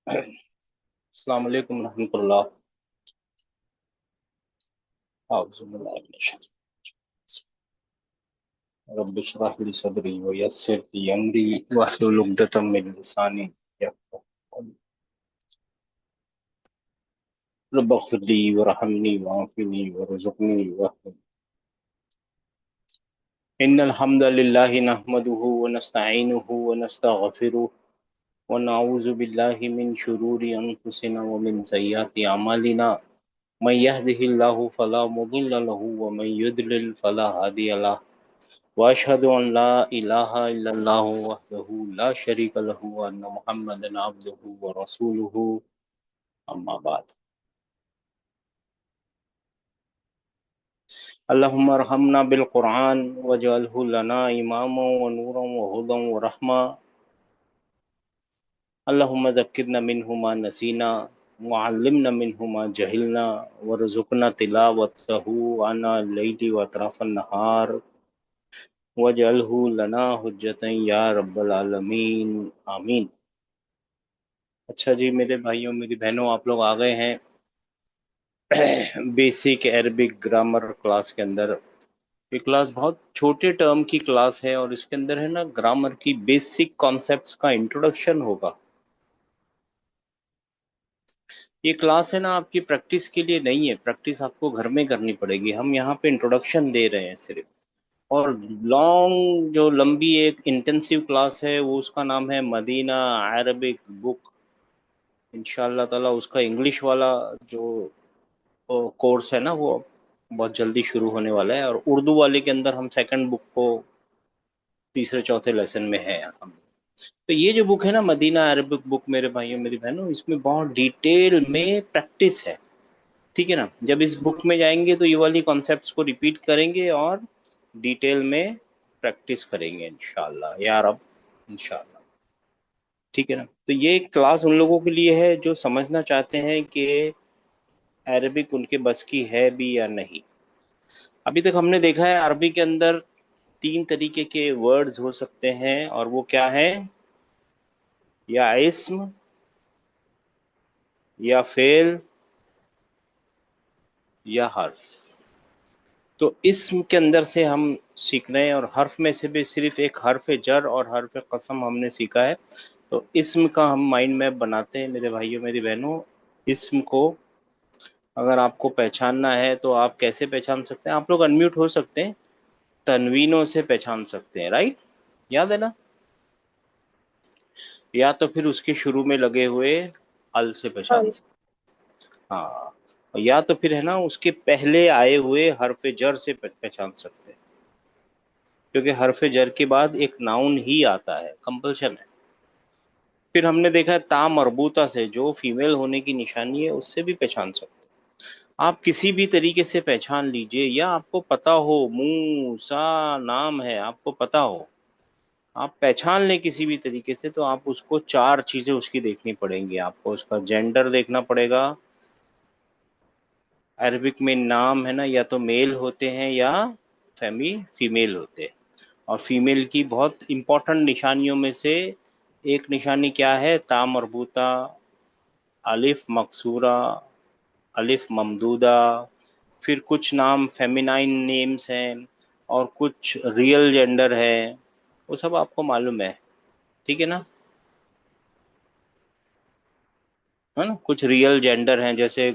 अस्सलाम वालेकुम रहमतुल्लाह। औज़ु बिल्लाहि मिनश रब्बि इश्रह ली सदरी व यस्सिर ली अमरी वहलुल उक़दतम मिन लिसानी यफ़क़हू क़ौली। रब्बिग़फ़िर ली वरहमनी वआफ़िनी वरज़ुक़नी इन्नल हम्दलिल्लाहि नहमदुहु व नस्तईनुहु व नस्तग़फ़िरुह व नऊज़ु बिल्लाहि मिन शुरूरि अनफुसिना व मिन सय्यिआति अमालिना मन यहदिहिल्लाहु फला मुदिल्ल लहु व मन युद्लिल फला हादिय लहु व अशहदु अन ला इलाहा इल्लल्लाहु वहदहु ला शरीका लहु व अन्न मुहम्मदन अब्दुहु व रसूलुहु अम्मा बाद। अल्लाहुम्मा अरहमना बिल कुरान वजअलहु लना इमामा व नूरन व हुदन व रहमा। अल्लाहुम्मा ज़क्किरना मिन्हु मा नसीना व अल्लिमना मिन्हु मा जहिलना वरज़ुक़ना तिलावतहु आना लैली व अतराफ़न नहार वजअलहु लना हुज्जतन या रब्बल आलमीन आमीन। अच्छा जी मेरे भाइयों मेरी बहनों, आप लोग आ गए हैं बेसिक अरबिक ग्रामर क्लास के अंदर। ये क्लास बहुत छोटे टर्म की क्लास है और इसके अंदर है ना ग्रामर की बेसिक कॉन्सेप्ट्स का इंट्रोडक्शन होगा। ये क्लास है ना आपकी प्रैक्टिस के लिए नहीं है, प्रैक्टिस आपको घर में करनी पड़ेगी। हम यहाँ पे इंट्रोडक्शन दे रहे हैं सिर्फ। और लॉन्ग जो लंबी एक इंटेंसिव क्लास है वो उसका नाम है मदीना अरबिक बुक। इंशाल्लाह ताला उसका इंग्लिश वाला जो कोर्स है ना वो बहुत जल्दी शुरू होने वाला है। और उर्दू वाले के अंदर हम सेकंड बुक को तीसरे चौथे लेसन में है हम। तो ये जो बुक है ना मदीना अरबिक बुक मेरे भाइयों मेरी बहनों, इसमें बहुत डिटेल में प्रैक्टिस है। ठीक है ना। जब इस बुक में जाएंगे तो ये वाली कॉन्सेप्ट्स को रिपीट करेंगे और डिटेल में प्रैक्टिस करेंगे इंशाल्लाह या रब, इंशाल्लाह। ठीक है ना। तो ये क्लास उन लोगों के लिए है जो समझना चाहते हैं कि अरबिक उनके बस की है भी या नहीं। अभी तक हमने देखा है अरबी के अंदर तीन तरीके के वर्ड्स हो सकते हैं और वो क्या है, या इस्म, या फेल, या हर्फ। तो इस्म के अंदर से हम सीख रहे हैं और हर्फ में से भी सिर्फ एक हर्फ जर और हर्फ कसम हमने सीखा है। तो इस्म का हम माइंड मैप बनाते हैं मेरे भाइयों मेरी बहनों। इस्म को अगर आपको पहचानना है तो आप कैसे पहचान सकते हैं? आप लोग अनम्यूट हो सकते हैं, तनवीनों से पहचान सकते हैं, राइट? याद है ना। या तो फिर उसके शुरू में लगे हुए अल से पहचान सकते हैं। हाँ, या तो फिर है ना उसके पहले आए हुए हरफ जर से पहचान सकते हैं, क्योंकि हरफ जर के बाद एक नाउन ही आता है, कंपल्शन है। फिर हमने देखा है ता मरबूता से, जो फीमेल होने की निशानी है, उससे भी पहचान सकते हैं। आप किसी भी तरीके से पहचान लीजिए, या आपको पता हो मूसा नाम है, आपको पता हो, आप पहचान लें किसी भी तरीके से, तो आप उसको चार चीजें उसकी देखनी पड़ेंगी। आपको उसका जेंडर देखना पड़ेगा। अरबिक में नाम है ना या तो मेल होते हैं या फीमेल होते हैं। और फीमेल की बहुत इंपॉर्टेंट निशानियों में से एक निशानी क्या है, ता मरबूता, अलिफ मकसूरा, अलिफ ममदूदा। फिर कुछ नाम फेमिनाइन नेम्स हैं और कुछ रियल जेंडर है, वो सब आपको मालूम है। ठीक है ना। है ना, कुछ रियल जेंडर हैं जैसे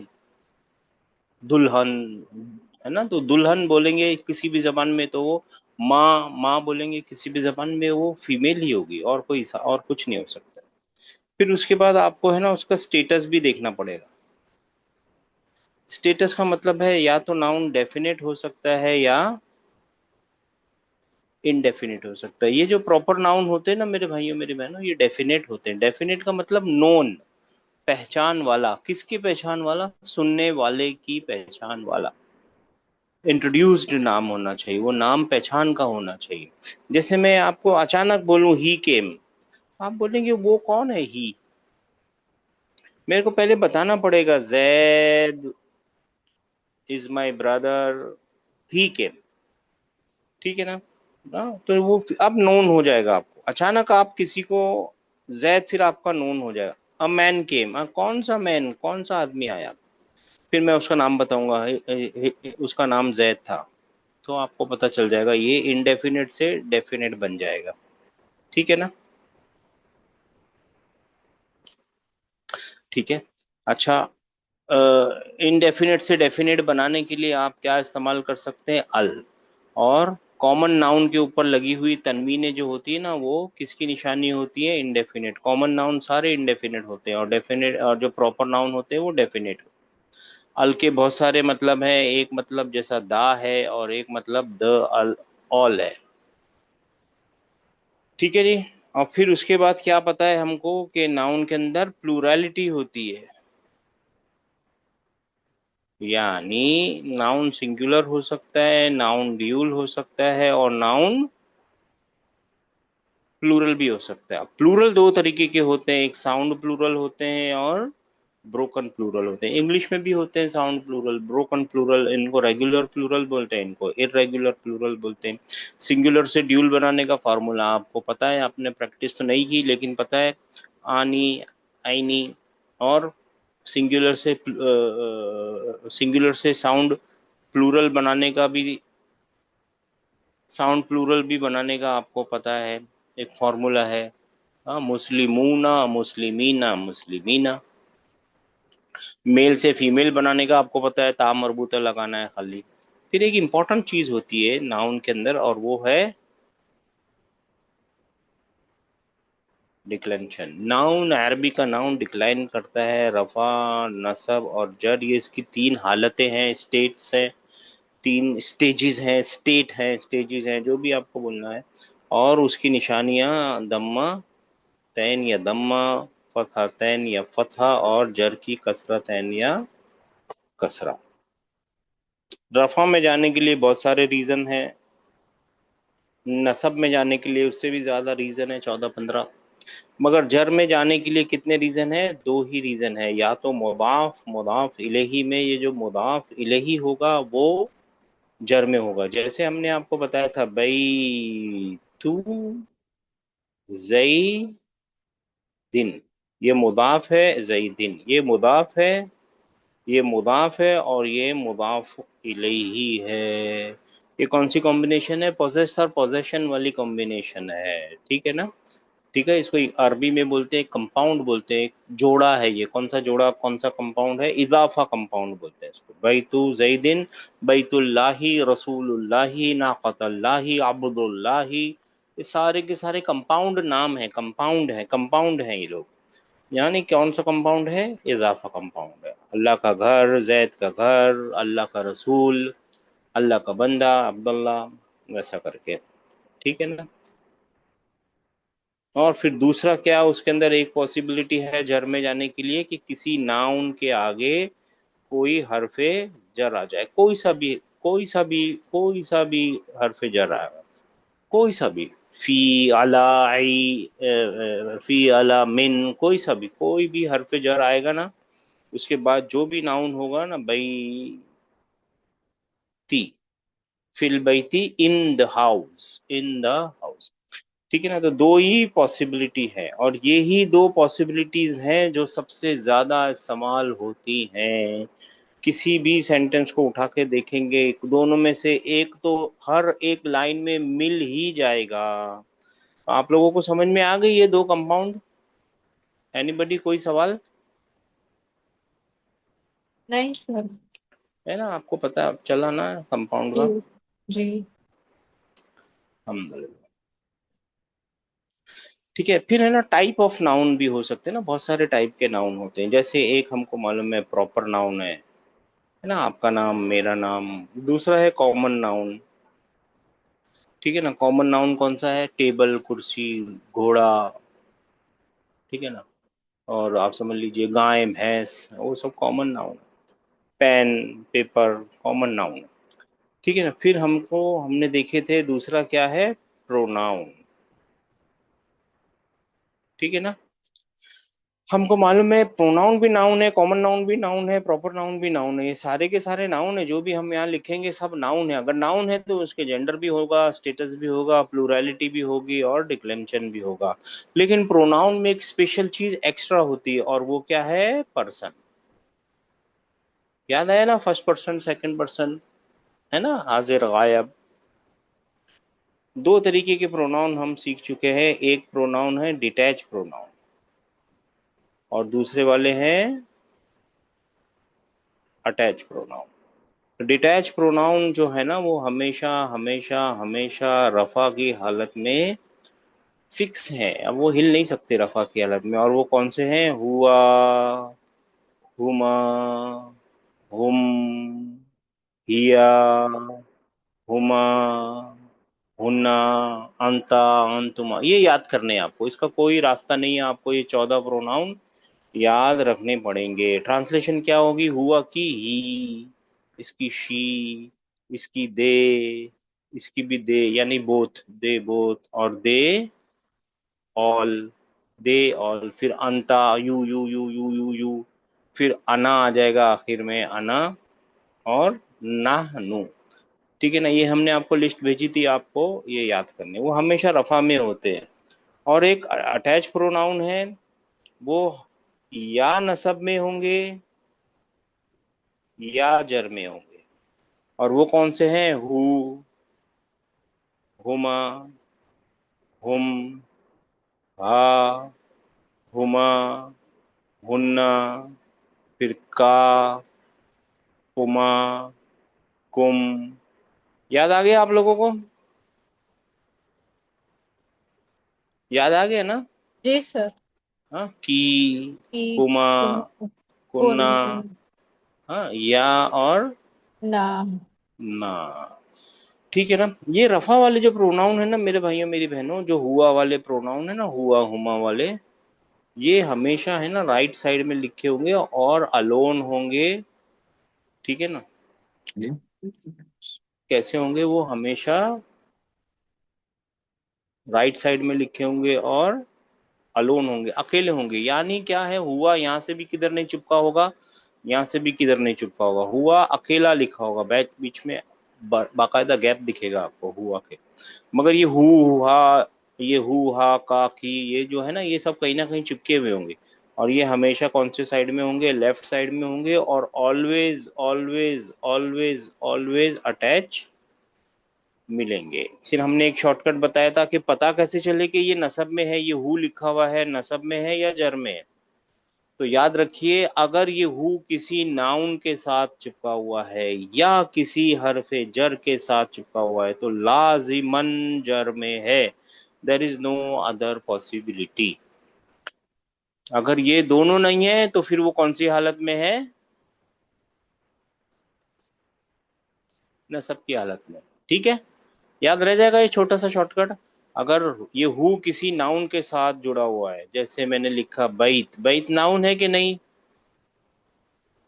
दुल्हन, है ना। तो दुल्हन बोलेंगे किसी भी जबान में तो वो माँ माँ बोलेंगे किसी भी जबान में, वो फीमेल ही होगी और कोई और कुछ नहीं हो सकता। फिर उसके बाद आपको है ना उसका स्टेटस भी देखना पड़ेगा। स्टेटस का मतलब है या तो नाउन डेफिनेट हो सकता है या इनडेफिनेट हो सकता है। ये जो प्रॉपर नाउन होते हैं ना मेरे भाइयों मेरी बहनों, ये डेफिनेट होते हैं। डेफिनेट का मतलब नोन, पहचान वाला। किसकी पहचान वाला? सुनने वाले की पहचान वाला। इंट्रोड्यूस्ड नाम होना चाहिए, वो नाम पहचान का होना चाहिए। जैसे मैं आपको अचानक बोलूं ही केम, आप बोलेंगे वो कौन है ही? मेरे को पहले बताना पड़ेगा जैद इज माई ब्रदर, ही केम। ठीक है ना। तो वो अब नोन हो जाएगा आपको। अचानक आप किसी को जैद, फिर आपका नोन हो जाएगा। अ मैन केम, कौन सा मैन, कौन सा आदमी आया? फिर मैं उसका नाम बताऊंगा, उसका नाम जैद था। तो आपको पता चल जाएगा, ये इनडेफिनेट से डेफिनेट बन जाएगा। ठीक है ना? ठीक है। अच्छा, इनडेफिनेट से डेफिनेट बनाने के लिए आप क्या इस्तेमाल कर सकते हैं? अल। और कॉमन नाउन के ऊपर लगी हुई तनवीनें जो होती है ना, वो किसकी निशानी होती है? इनडेफिनेट। कॉमन नाउन सारे इनडेफिनेट होते हैं, और डेफिनेट, और जो प्रॉपर नाउन होते हैं वो डेफिनेट। अल के बहुत सारे मतलब हैं, एक मतलब जैसा दा है, और एक मतलब द अल ऑल है। ठीक है जी। और फिर उसके बाद क्या पता है हमको कि नाउन के अंदर प्लूरैलिटी होती है, यानी नाउन सिंगुलर हो सकता है, नाउन ड्यूल हो सकता है, और नाउन प्लूरल भी हो सकता है। प्लूरल दो तरीके के होते हैं, एक साउंड प्लूरल होते हैं और ब्रोकन प्लूरल होते हैं। इंग्लिश में भी होते हैं साउंड प्लूरल, ब्रोकन प्लूरल, इनको रेगुलर प्लूरल बोलते हैं, इनको इररेगुलर प्लूरल बोलते हैं। सिंगुलर से ड्यूल बनाने का फार्मूला आपको पता है, आपने प्रैक्टिस तो नहीं की लेकिन पता है। आनी, आईनी। और सिंगुलर से साउंड प्लूरल बनाने का भी, साउंड प्लूरल भी बनाने का आपको पता है, एक फॉर्मूला है। हाँ, मुस्लिमूना, मुस्लिमीना, मुस्लिमीना। मेल से फीमेल बनाने का आपको पता है, ता मरबूता लगाना है खाली। फिर एक इंपॉर्टेंट चीज होती है नाउन के अंदर, और वो है डिक्लेंशन। नाउन, अरबी का नाउन डिक्लाइन करता है, रफा, नसब और जर, ये इसकी तीन हालतें हैं, स्टेट्स हैं, तीन स्टेजेस हैं, स्टेट हैं, स्टेजेस हैं, जो भी आपको बोलना है। और उसकी निशानियां दम्मा तैन या दम्मा, फतहा तैन या फतहा, और जर की कसरा तैन या कसरा। रफा में जाने के लिए बहुत सारे रीजन हैं, नसब में जाने के लिए उससे भी ज्यादा रीजन है, 14-15। मगर जर में जाने के लिए कितने रीजन है? दो ही रीजन है, या तो मुदाफ, मुदाफ इलेही में ये जो मुदाफ इलेही होगा वो जर में होगा, जैसे हमने आपको बताया था, बई तू जई दिन, ये मुदाफ है, जई दिन ये मुदाफ है, ये मुदाफ है, और ये मुदाफ इलेही है। ये कौन सी कॉम्बिनेशन है? पोजेस और पोजेशन वाली कॉम्बिनेशन है। ठीक है ना? ठीक है, इसको अरबी में बोलते हैं, कंपाउंड बोलते हैं, जोड़ा है ये। कौन सा जोड़ा, कौन सा कंपाउंड है? इजाफा कंपाउंड बोलते हैं इसको। बैतु जैदिन, बैतुल्लाही, रसूलुल्लाही, नाक़तुल्लाही, अब्दुल्लाही, ये सारे के सारे कंपाउंड नाम है, कंपाउंड है, कंपाउंड है ये लोग। यानी कौन सा कंपाउंड है? इजाफा कंपाउंड है। अल्लाह का घर, जैद का घर, अल्लाह का रसूल, अल्लाह का बंदा अब्दुल्ला, वैसा करके। ठीक है ना? और फिर दूसरा क्या, उसके अंदर एक पॉसिबिलिटी है जर में जाने के लिए, कि किसी नाउन के आगे कोई हरफे जर आ जाए, कोई सा भी, कोई सा भी, कोई सा भी हरफे जर आएगा, कोई सा भी। फी, अला, आई, फी, अला, मिन, कोई भी हरफे जर आएगा ना, उसके बाद जो भी नाउन होगा ना, बैती, फिल बैती, in the house, in the house. ठीक है ना? तो दो ही पॉसिबिलिटी है, और ये ही दो पॉसिबिलिटीज हैं जो सबसे ज्यादा इस्तेमाल होती हैं। किसी भी सेंटेंस को उठा के देखेंगे, दोनों में से एक तो हर एक लाइन में मिल ही जाएगा। आप लोगों को समझ में आ गई ये दो कंपाउंड? एनीबडी, कोई सवाल? नहीं सर। है ना, आपको पता चला ना कंपाउंड जी। का? जी। अल्हम्दुलिल्लाह। ठीक है, फिर है ना, टाइप ऑफ नाउन भी हो सकते हैं ना, बहुत सारे टाइप के नाउन होते हैं। जैसे एक हमको मालूम है प्रॉपर नाउन है ना, आपका नाम, मेरा नाम। दूसरा है कॉमन नाउन। ठीक है ना? कॉमन नाउन कौन सा है? टेबल, कुर्सी, घोड़ा। ठीक है ना? और आप समझ लीजिए गाय, भैंस, वो सब कॉमन नाउन है। पेन, पेपर, कॉमन नाउन है। ठीक है ना? फिर हमने देखे थे दूसरा क्या है, प्रोनाउन। ठीक है ना? हमको मालूम है प्रोनाउन भी नाउन है, कॉमन नाउन भी नाउन है, प्रॉपर नाउन भी नाउन है, ये सारे के सारे नाउन है। जो भी हम यहाँ लिखेंगे सब नाउन है। अगर नाउन है तो उसके जेंडर भी होगा, स्टेटस भी होगा, प्लूरैलिटी भी होगी और डिक्लेंशन भी होगा। लेकिन प्रोनाउन में एक स्पेशल चीज एक्स्ट्रा होती है और वो क्या है? पर्सन। याद आया ना? फर्स्ट पर्सन, सेकंड पर्सन, है ना, हाजिर गायब। दो तरीके के प्रोनाउन हम सीख चुके हैं। एक प्रोनाउन है डिटैच प्रोनाउन और दूसरे वाले हैं अटैच प्रोनाउन। डिटैच प्रोनाउन जो है ना वो हमेशा हमेशा हमेशा रफा की हालत में फिक्स है। अब वो हिल नहीं सकते रफा की हालत में। और वो कौन से हैं? हुआ, हुमा, हुम, हिया, हुमा, हुन्ना, अंता, अंतुमा। ये याद करने हैं आपको, इसका कोई रास्ता नहीं है। आपको ये 14 प्रोनाउन याद रखने पड़ेंगे। ट्रांसलेशन क्या होगी? हुआ की ही, इसकी शी, इसकी दे, इसकी भी दे यानी बोथ, दे बोथ, और दे ऑल, दे ऑल। फिर अंता, you you you you you you. फिर अना आ जाएगा आखिर में, अना, और नाहनु। ठीक है ना? ये हमने आपको लिस्ट भेजी थी, आपको ये याद करने। वो हमेशा रफा में होते हैं। और एक अटैच प्रोनाउन है, वो या नसब में होंगे या जर में होंगे। और वो कौन से हैं? हु, हुमा, हुम, हा, हुमा, हुन्ना, फिर का, कुमा, कुम। याद आ गया आप लोगों को? याद आ गया ना? जी सर। हाँ, की, की, कुमा, कुन, कुन्ना, कुन, हाँ, या और ना। ना। ठीक है ना? ये रफा वाले जो प्रोनाउन है ना मेरे भाइयों मेरी बहनों, जो हुआ वाले प्रोनाउन है ना, हुआ हुमा वाले, ये हमेशा है ना राइट साइड में लिखे होंगे और अलोन होंगे। ठीक है ना? जी। कैसे होंगे? वो हमेशा राइट साइड में लिखे होंगे और अलोन होंगे, अकेले होंगे। यानी क्या है? हुआ यहाँ से भी किधर नहीं चिपका होगा, यहाँ से भी किधर नहीं चिपका होगा। हुआ अकेला लिखा होगा, बैच बीच में बाकायदा गैप दिखेगा आपको हुआ के। मगर ये हु हा, ये हु हा का की, ये जो है ना, ये सब कहीं ना कहीं चिपके हुए होंगे। और ये हमेशा कौन से साइड में होंगे? लेफ्ट साइड में होंगे। और always always always always attach मिलेंगे। फिर हमने एक शॉर्टकट बताया था कि पता कैसे चले कि ये नसब में है, ये हु लिखा हुआ है नसब में है या जर में है। तो याद रखिए, अगर ये हु किसी नाउन के साथ चिपका हुआ है या किसी हरफे जर के साथ चिपका हुआ है तो लाजिमन जर में है। There is no other possibility. अगर ये दोनों नहीं है तो फिर वो कौन सी हालत में है? नसब की हालत में। ठीक है? याद रह जाएगा ये छोटा सा शॉर्टकट। अगर ये हु किसी नाउन के साथ जुड़ा हुआ है, जैसे मैंने लिखा बैत, बैत नाउन है कि नहीं?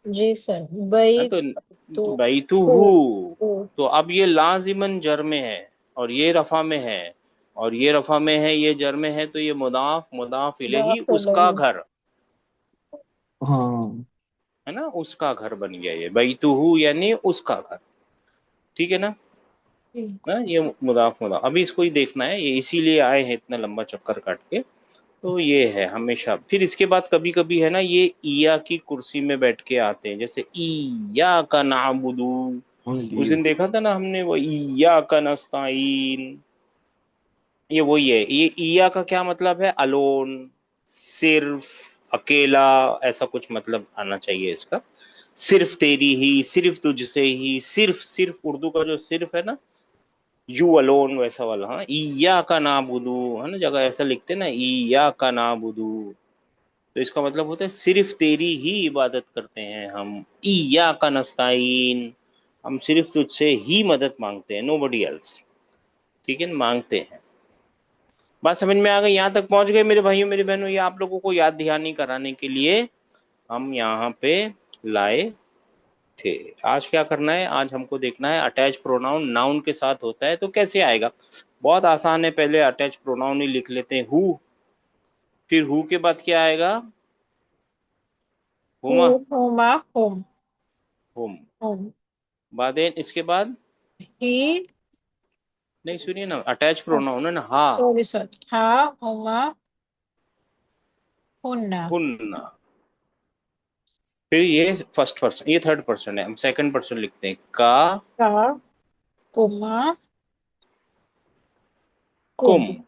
जी सर। हाँ, बैत, तो तो बैतू हो, हु। हो, तो अब ये लाजिमन जर में है और ये रफा में है, और ये रफा में है, ये जर में है, तो ये मुदाफ मुदाफ इलेही, दाखिल उसका है। घर, हाँ। है ना, उसका घर बन गया ये बैतुहू, यानी उसका घर। ठीक है ना? जी। ना, ये मुदाफ मुदाफ अभी इसको ही देखना है, ये इसीलिए आए हैं इतना लंबा चक्कर काट के। तो ये है हमेशा। फिर इसके बाद कभी कभी है ना ये ईया की कुर्सी में बैठ के आते हैं, जैसे ईया का नाबुदू। उस दिन देखा था ना हमने वो ईया का नस्ताइन। ये वही है। ये ईया का क्या मतलब है? अलोन, सिर्फ, अकेला, ऐसा कुछ मतलब आना चाहिए इसका। सिर्फ तेरी ही, सिर्फ तुझसे ही, सिर्फ, सिर्फ उर्दू का जो सिर्फ है ना, यू अलोन वैसा वाला। हाँ, ईया का नाबुदू, है ना, जगह ऐसा लिखते हैं ना, ईया का नाबुदू। तो इसका मतलब होता है सिर्फ तेरी ही इबादत करते हैं हम। ईया का नस्ताइन, हम सिर्फ तुझसे ही मदद मांगते हैं, नोबडी एल्स। ठीक है, मांगते हैं। बात समझ में आ गई? यहाँ तक पहुंच गए मेरे भाइयों मेरी बहनों? ये आप लोगों को याद दहानी कराने के लिए हम यहाँ पे लाए थे। आज क्या करना है? आज हमको देखना है अटैच प्रोनाउन नाउन के साथ होता है तो कैसे आएगा। बहुत आसान है। पहले अटैच प्रोनाउन ही लिख लेते हैं, हु। फिर हु के बाद क्या आएगा? हुमा, Huma, home, हुम। home. बादेन इसके बाद, He, नहीं सुनिए ना, अटैच प्रोनाउन है ना, हा। sorry, sorry. Ha, huma, hunna. हुन्ना। फिर ये फर्स्ट पर्सन, ये थर्ड पर्सन है, हम सेकंड पर्सन लिखते हैं, का, Ka, kuma, कुम। kum.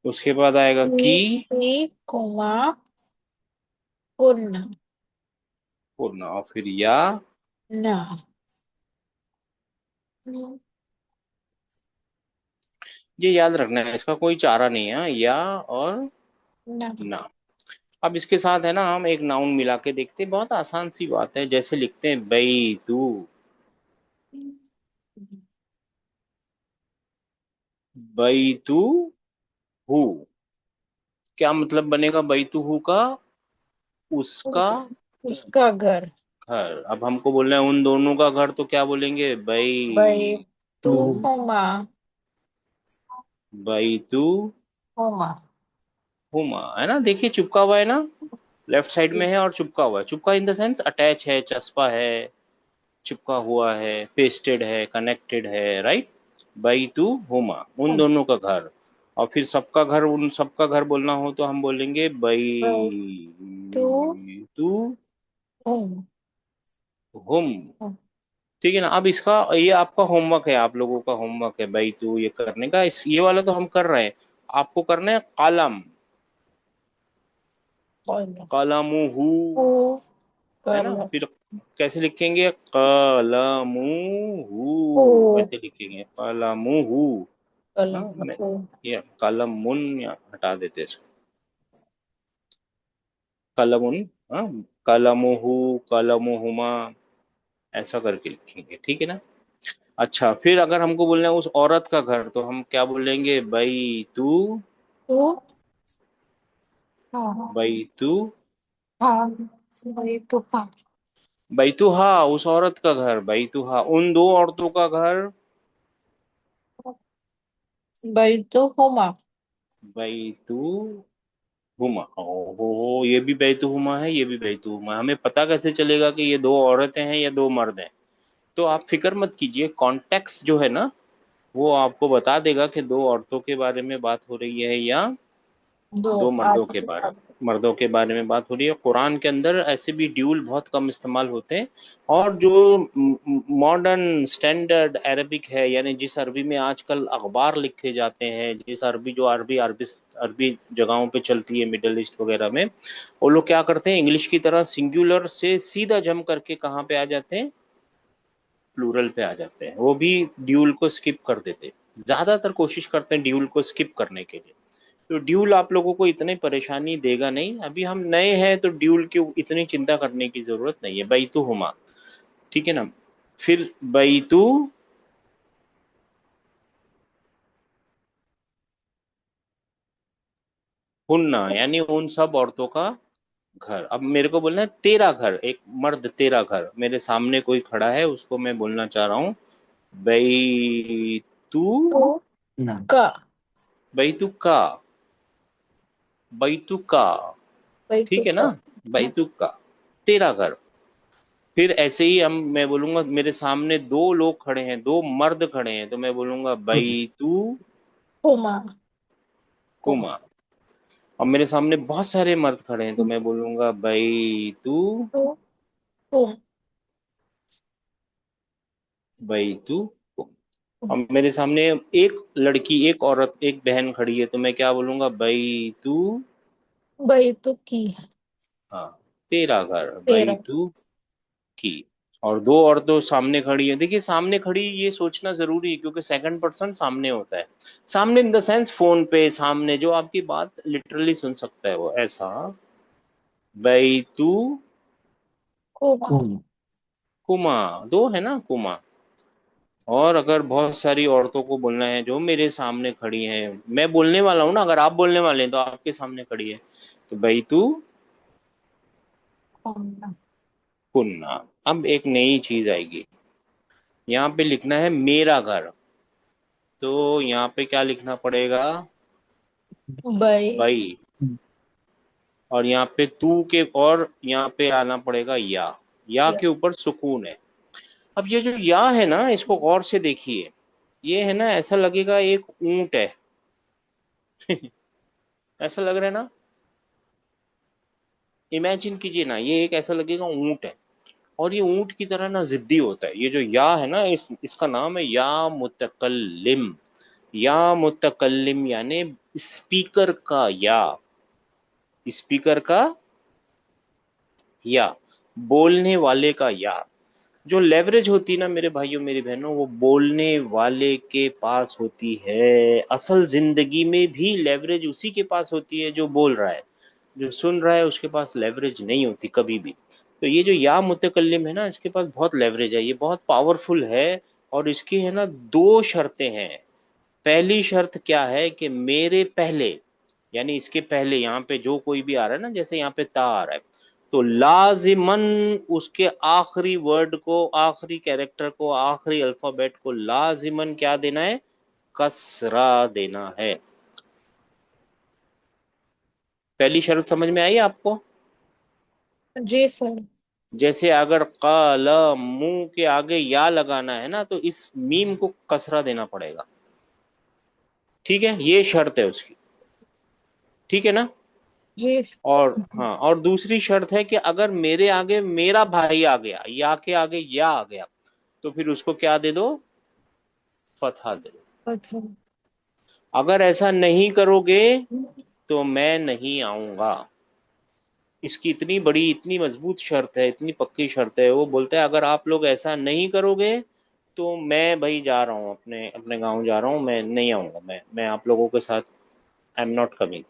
उसके बाद आएगा की, Ki, kuma, kunna. पुनः, और फिर या। Na. ये याद रखना है, इसका कोई चारा नहीं है, या और Na. ना। अब इसके साथ है ना, हम एक नाउन मिला के देखते हैं, बहुत आसान सी बात है, जैसे लिखते हैं बैतू। बैतू हु, क्या मतलब बनेगा बैतू हु का? उसका उसका घर. घर। अब हमको बोलना है उन दोनों का घर, तो क्या बोलेंगे? भाई तू बैतू, होमा. बैतू होमा. हुमा, है ना? देखिए चिपका हुआ है ना, लेफ्ट साइड में है और चिपका हुआ है। चिपका इन द सेंस अटैच है, चस्पा है, चिपका हुआ है, पेस्टेड है, कनेक्टेड है, राइट। बैतू हुमा, उन दोनों का घर। और फिर सबका घर, उन सबका घर बोलना हो तो हम बोलेंगे भाई तू बैतू होम. हुम। ठीक है ना? अब इसका, ये आपका होमवर्क है, आप लोगों का होमवर्क है बैतू ये करने का। इस ये वाला तो हम कर रहे हैं, आपको करना है कलम। कलमुहू, ओ है ना? कलम. फिर कैसे लिखेंगे? कलमुहू, ओ ऐसे लिखेंगे कलमुहू। हाँ, कलम. मैं ओ ये कलम मुन या हटा देते इसको, कलमुन। हाँ, कलमुहू, कलमुहुमा, ऐसा करके लिखेंगे, ठीक है ना? अच्छा, फिर अगर हमको बोलना है उस औरत का घर, तो हम क्या बोलेंगे? बैतू, तू. हाँ. बैतू, हाँ. भाई तू हाँ. बैतूहा, उस औरत का घर, बैतूहा, उन दो औरतों का घर, भाई तू होमा. बैतू हुमा। ओ, ये भी बैतुहुमा है, ये भी बैतुहुमा है। हमें पता कैसे चलेगा कि ये दो औरतें हैं या दो मर्द हैं? तो आप फिक्र मत कीजिए, कॉन्टेक्स्ट जो है ना, वो आपको बता देगा कि दो औरतों के बारे में बात हो रही है या दो दो मर्दों आज. के बारे मर्दों के बारे में बात हो रही है। कुरान के अंदर ऐसे भी ड्यूल बहुत कम इस्तेमाल होते हैं। और जो मॉडर्न स्टैंडर्ड अरबिक है, यानी जिस अरबी में आजकल अखबार लिखे जाते हैं, जिस अरबी, जो अरबी अरबी अरबी जगहों पे चलती है, मिडल ईस्ट वगैरह में, वो लोग क्या करते हैं, इंग्लिश की तरह सिंगुलर से सीधा जम करके कहाँ पे आ जाते हैं? प्लूरल पे आ जाते हैं। वो भी ड्यूल को स्किप कर देते हैं, ज्यादातर कोशिश करते हैं ड्यूल को स्किप करने के लिए। तो ड्यूल आप लोगों को इतनी परेशानी देगा नहीं, अभी हम नए हैं तो ड्यूल की इतनी चिंता करने की जरूरत नहीं है। बैतू हुमा, ठीक है ना? फिर बैतू हुन्ना, यानी उन सब औरतों का घर। अब मेरे को बोलना है तेरा घर, एक मर्द तेरा घर, मेरे सामने कोई खड़ा है, उसको मैं बोलना चाह रहा हूँ बैतू, तू ना का. बैतू का, बैतू का, भाई तू ठीक है ना? का. बैतू का, तेरा घर। फिर ऐसे ही हम, मैं बोलूंगा मेरे सामने दो लोग खड़े हैं, दो मर्द खड़े हैं, तो मैं बोलूंगा बैतू होमा. कुमा। और मेरे सामने बहुत सारे मर्द खड़े हैं, तो मैं बोलूंगा बैतू, तू तुम. बैतू कुम। और मेरे सामने एक लड़की, एक औरत, एक बहन खड़ी है, तो मैं क्या बोलूंगा? बैतू, भाई तू की. हाँ, तेरा घर, तेरा. बैतू की। और दो औरतें सामने खड़ी है, देखिए सामने खड़ी, ये सोचना जरूरी है, क्योंकि सेकंड पर्सन सामने होता है। सामने इन द सेंस फोन पे सामने, जो आपकी बात लिटरली सुन सकता है, वो ऐसा। बैतू होमा. कुमा, दो है ना, कुमा। और अगर बहुत सारी औरतों को बोलना है जो मेरे सामने खड़ी हैं, मैं बोलने वाला हूं ना, अगर आप बोलने वाले हैं तो आपके सामने खड़ी है, तो बैतू होमा. कुन्ना। अब एक नई चीज आएगी, यहाँ पे लिखना है मेरा घर। तो यहाँ पे क्या लिखना पड़ेगा? भाई भाई, और यहाँ पे तू के, और यहाँ पे आना पड़ेगा या या के ऊपर सुकून है। अब ये जो या है ना, इसको गौर से देखिए। ये है ना, ऐसा लगेगा एक ऊंट है। ऐसा लग रहा है ना? इमेजिन कीजिए ना, ये एक ऐसा लगेगा ऊंट है। और ये ऊंट की तरह ना जिद्दी होता है। ये जो या है ना, इसका नाम है या मुतकल्लिम। या मुतकल्लिम यानी स्पीकर का या, स्पीकर का या, बोलने वाले का या। जो लेवरेज होती है ना मेरे भाइयों मेरी बहनों, वो बोलने वाले के पास होती है। असल जिंदगी में भी लेवरेज उसी के पास होती है जो बोल रहा है। जो सुन रहा है उसके पास लेवरेज नहीं होती कभी भी। तो ये जो या मुतकल्लिम है ना, इसके पास बहुत लेवरेज है, ये बहुत पावरफुल है। और इसकी है ना दो शर्तें हैं। पहली शर्त क्या है कि मेरे पहले, यानी इसके पहले यहाँ पे जो कोई भी आ रहा है ना, जैसे यहाँ पे ता आ रहा है, तो लाजिमन उसके आखिरी वर्ड को, आखिरी कैरेक्टर को, आखिरी अल्फाबेट को लाजिमन क्या देना है? कसरा देना है। पहली शर्त समझ में आई आपको? जी सर। जैसे अगर कलमू के आगे या लगाना है ना, तो इस मीम को कसरा देना पड़ेगा। ठीक है, ये शर्त है उसकी। ठीक है ना? जी और हाँ, और दूसरी शर्त है कि अगर मेरे आगे मेरा भाई आ गया, या के आगे या आ गया, तो फिर उसको क्या दे दो? फतहा दे दो। सर। अगर ऐसा नहीं करोगे तो मैं नहीं आऊंगा। इसकी इतनी बड़ी, इतनी मजबूत शर्त है, इतनी पक्की शर्त है। वो बोलता है अगर आप लोग ऐसा नहीं करोगे तो मैं भाई जा रहा हूँ, अपने अपने गांव जा रहा हूँ, मैं नहीं आऊंगा, मैं आप लोगों के साथ, आई एम नॉट कमिंग।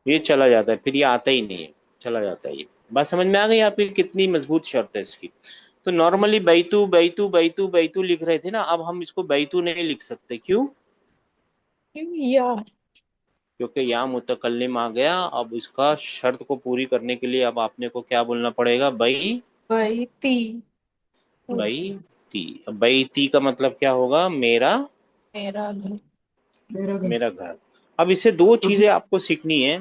ये चला जाता है, फिर ये आता ही नहीं है, चला जाता है ये। बात समझ में आ गई आपकी? कितनी मजबूत शर्त है इसकी। तो नॉर्मली बैतू बैतू बैतू बैतू लिख रहे थे ना, अब हम इसको बैतू नहीं लिख सकते। क्यों? या क्योंकि यहाँ मुतकल्लिम आ गया। अब इसका शर्त को पूरी करने के लिए अब आपने को क्या बोलना पड़ेगा? बैती। बैती। अब बैती का मतलब क्या होगा? मेरा, मेरा घर। मेरा घर। मेरा घर। अब इससे दो चीजें आपको सीखनी है।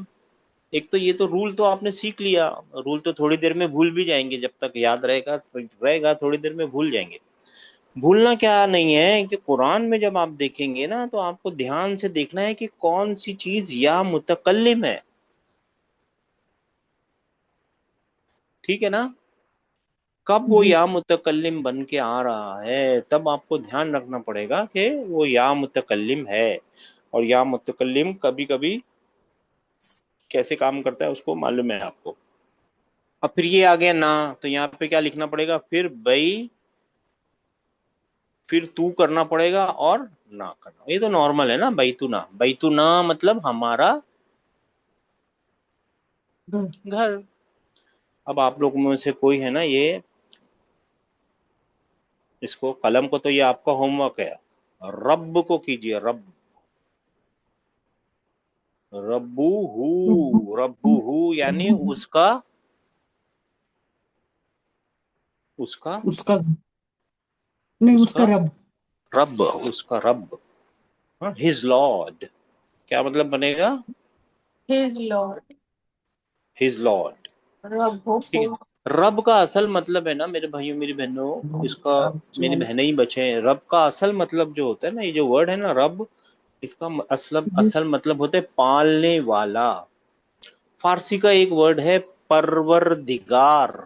एक तो ये तो रूल तो आपने सीख लिया। रूल तो थोड़ी देर में भूल भी जाएंगे, जब तक याद रहेगा रहेगा, थोड़ी देर में भूल जाएंगे। भूलना क्या नहीं है कि कुरान में जब आप देखेंगे ना, तो आपको ध्यान से देखना है कि कौन सी चीज या मुतकल्लिम है। ठीक है ना? कब वो जी। या मुतकल्लिम बन के आ रहा है, तब आपको ध्यान रखना पड़ेगा कि वो या मुतकल्लिम है। और या मुतकल्लिम कभी कभी कैसे काम करता है उसको मालूम है आपको। अब फिर ये आ गया ना, तो यहाँ पे क्या लिखना पड़ेगा? फिर बई, फिर तू करना पड़ेगा, और ना करना। ये तो नॉर्मल है ना, बैतूना। बैतूना मतलब हमारा घर। घर। अब आप लोग में से कोई है ना, ये इसको कलम को, तो ये आपका होमवर्क है। रब को कीजिए, रब, रब्बू हु। रब्बू हु यानी उसका, उसका, उसका। नहीं, उसका उसका रब। रब, उसका रब। हाँ, हिज लॉर्ड। क्या मतलब बनेगा? His Lord. His Lord. रब हो ठीक है। रब का असल मतलब है ना मेरे भाइयों मेरी बहनों, इसका, मेरी बहनें ही बचे हैं, रब का असल मतलब जो होता है ना, ये जो वर्ड है ना रब, इसका असल असल मतलब होता है पालने वाला। फारसी का एक वर्ड है परवरदिगार।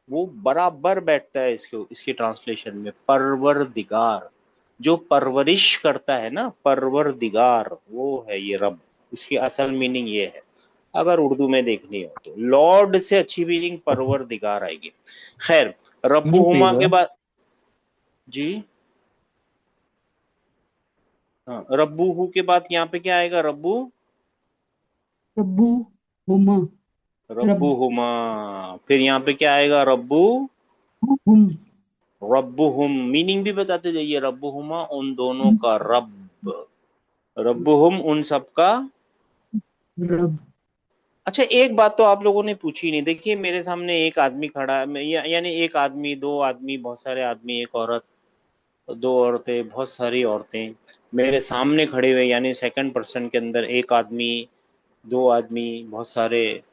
वो बराबर बैठता है इसके इसके ट्रांसलेशन में, परवरदिगार। जो परवरिश करता है ना, परवरदिगार, वो है ये रब। इसकी असल मीनिंग ये है। अगर उर्दू में देखनी हो तो लॉर्ड से अच्छी मीनिंग परवरदिगार आएगी। खैर, रब्बू ये सही हुमा के बात। बाद, जी हाँ, रब्बू हु के बाद यहाँ पे क्या आएगा? रब्बू, रब्बू हुमा। रब। रब्बू हुमा। फिर यहाँ पे क्या आएगा? रब्बू, हुम। रब्बुहुम। मीनिंग भी बताते जाइए। रब्बुहुमा उन दोनों का रब, रब्बुहुम उन सबका। रब। अच्छा, एक बात तो आप लोगों ने पूछी नहीं। देखिए मेरे सामने एक आदमी खड़ा है, यानी एक आदमी, दो आदमी, बहुत सारे आदमी, एक औरत, दो औरतें, बहुत सारी औरतें मेरे सामने खड़े हुए, यानी सेकंड पर्सन के अंदर एक आदमी, दो आदमी, बहुत सारे।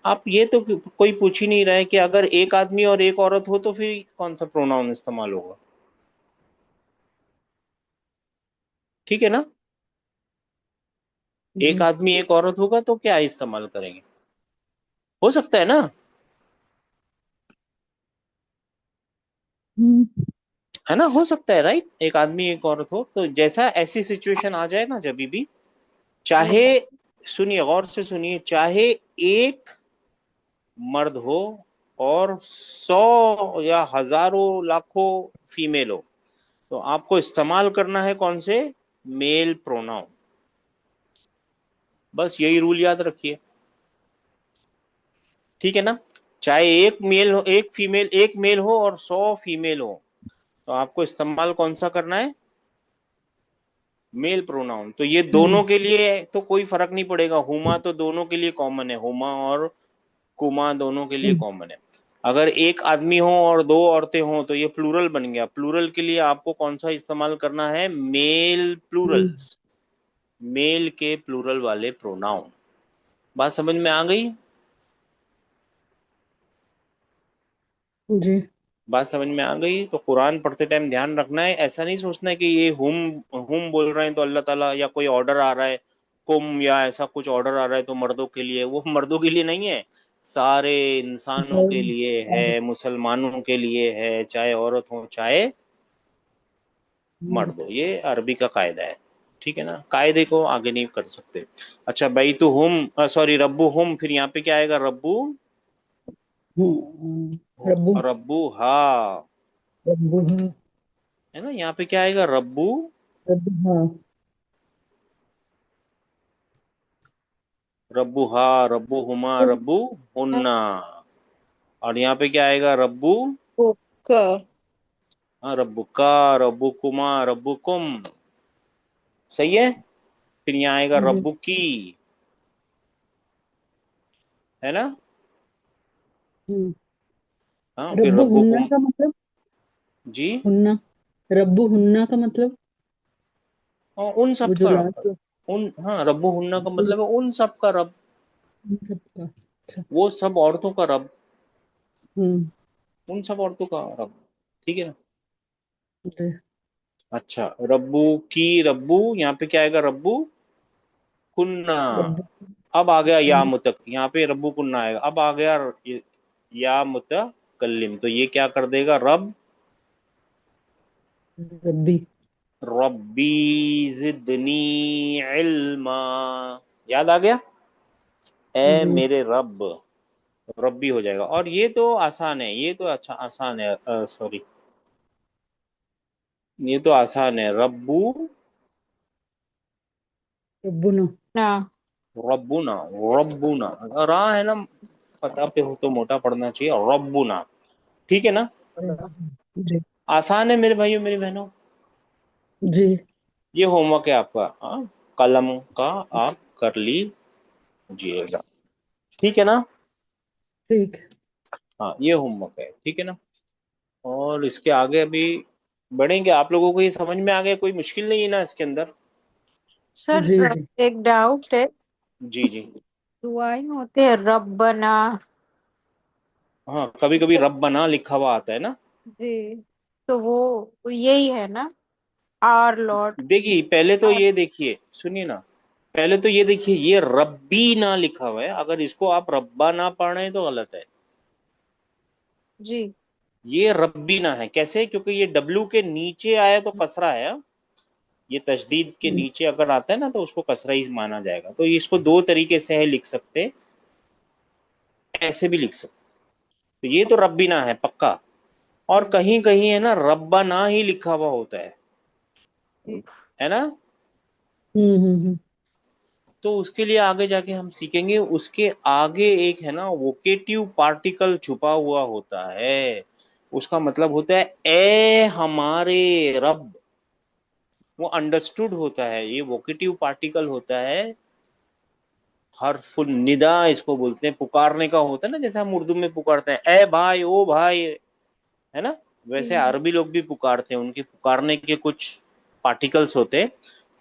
आप ये तो कोई पूछ ही नहीं रहा है कि अगर एक आदमी और एक औरत हो तो फिर कौन सा प्रोनाउन इस्तेमाल होगा। ठीक है ना। एक जी। आदमी एक औरत होगा तो क्या इस्तेमाल करेंगे। हो सकता है ना। हम्म। है ना, हो सकता है, राइट। एक आदमी एक औरत हो तो जैसा ऐसी सिचुएशन आ जाए ना जब भी, चाहे, सुनिए गौर से सुनिए, चाहे एक मर्द हो और 100 या हजारों लाखों फीमेल हो, तो आपको इस्तेमाल करना है कौन से, मेल प्रोनाउन। बस यही रूल याद रखिए। ठीक है ना। चाहे एक मेल हो, एक फीमेल, एक मेल हो और 100 फीमेल हो, तो आपको इस्तेमाल कौन सा करना है, मेल प्रोनाउन। तो ये दोनों हम्म। के लिए तो कोई फर्क नहीं पड़ेगा, हुमा तो दोनों के लिए कॉमन है, हुमा और कुमा दोनों के लिए हम्म। कॉमन है। अगर एक आदमी हो और दो औरतें हो तो ये प्लूरल बन गया। प्लूरल के लिए आपको कौन सा इस्तेमाल करना है, मेल प्लूरल्स, मेल के प्लूरल वाले प्रोनाउन। बात समझ में आ गई। जी। बात समझ में आ गई। तो कुरान पढ़ते टाइम ध्यान रखना है, ऐसा नहीं सोचना है कि ये हुम बोल रहे हैं तो अल्लाह ताला, या कोई ऑर्डर आ रहा है कुम, या ऐसा कुछ ऑर्डर आ रहा है तो मर्दों के लिए, वो मर्दों के लिए नहीं है, सारे इंसानों के लिए है, मुसलमानों के लिए है, चाहे औरत हो चाहे मर्द हो। ये अरबी का कायदा है। ठीक है ना, कायदे को आगे नहीं कर सकते। अच्छा, बैतु हुम, सॉरी रब्बू हुम, फिर यहाँ पे क्या आएगा, रब्बू, रब्बू। रब्बू हा, रब्बू हाँ। है ना। यहाँ पे क्या आएगा, रब्बू, रब्बू हाँ। रब्बू हा, रब्बू हुमा, रब्बू हुन्ना। और यहाँ पे क्या आएगा, रब्बू, ओका। हाँ, रब्बू का, रब्बू कुमा, रब्बू कुम। सही है। फिर यहाँ आएगा जी। रब्बू की, है ना। हम्म। हाँ, फिर रब्बू रब्बू हुन्ना कुम। का मतलब? जी। हुन्ना। रब्बू हुन्ना का मतलब? हाँ, उन वो सब जो का, लास्ट। उन, हाँ, रब्बू हुन्ना का मतलब है उन सब का रब, सबका। अच्छा। वो सब औरतों का रब, हम्म। उन सब औरतों का रब। ठीक है ना। जी। अच्छा, रब्बू की, रब्बू, यहाँ पे क्या आएगा, रब्बू कुन्ना। रब्बू। अब आ गया या हम्म। मुतक, यहाँ पे रब्बू कुन्ना आएगा। अब आ गया या मुतकल्लिम, तो ये क्या कर देगा, रब, रब्बी। रब्बी जिदनी इल्मा। याद आ गया, ए जी। मेरे रब, रब्बी हो जाएगा। और ये तो आसान है, ये तो अच्छा आसान है, सॉरी, ये तो आसान है, रब्बू, रब्बू ना। ना। रब्बुना, रब्बुना, रा है ना, पता पे हो तो मोटा पड़ना चाहिए, रब्बुना। ठीक है ना। जी। आसान है मेरे भाइयों मेरी बहनों। जी। ये होमवर्क है आपका, हाँ, कलम का, आप कर लीजिएगा। ठीक है ना। ठीक। हाँ, ये होमवर्क है, ठीक है ना। और इसके आगे अभी बढ़ेंगे। आप लोगों को ये समझ में आ गया, कोई मुश्किल नहीं है ना इसके अंदर। सर जी जी। एक डाउट है। जी जी। दुआएं होते हैं रब्बना। हाँ, कभी कभी रब बना लिखा हुआ आता है ना। जी। तो वो यही है ना, आर लॉर्ड। देखिए पहले तो ये देखिए, सुनिए ना, पहले तो ये देखिए, ये रब्बी ना लिखा हुआ है, अगर इसको आप रब्बा ना पढ़ रहे हैं तो गलत है। जी। ये रब्बी ना है, कैसे, क्योंकि ये डब्लू के नीचे आया तो कसरा है, हाँ? ये तशदीद के नीचे अगर आता है ना तो उसको कसरा ही माना जाएगा। तो इसको दो तरीके से है लिख सकते, ऐसे भी लिख सकते। तो ये तो रब्बी ना है पक्का। और जी। कहीं कहीं है ना रब्बा ना ही लिखा हुआ होता जी। है ना। हम्म। तो उसके लिए आगे जाके हम सीखेंगे, उसके आगे एक है ना वोकेटिव पार्टिकल छुपा हुआ होता है, उसका मतलब होता है ए हमारे रब। वो अंडरस्टूड होता है, ये वोकेटिव पार्टिकल होता है, हर्फुन निदा इसको बोलते हैं, पुकारने का होता है ना, जैसे हम उर्दू में पुकारते हैं ए भाई ओ भाई, है ना, वैसे जी। अरबी लोग भी पुकारते हैं, उनके पुकारने के कुछ पार्टिकल्स होते हैं।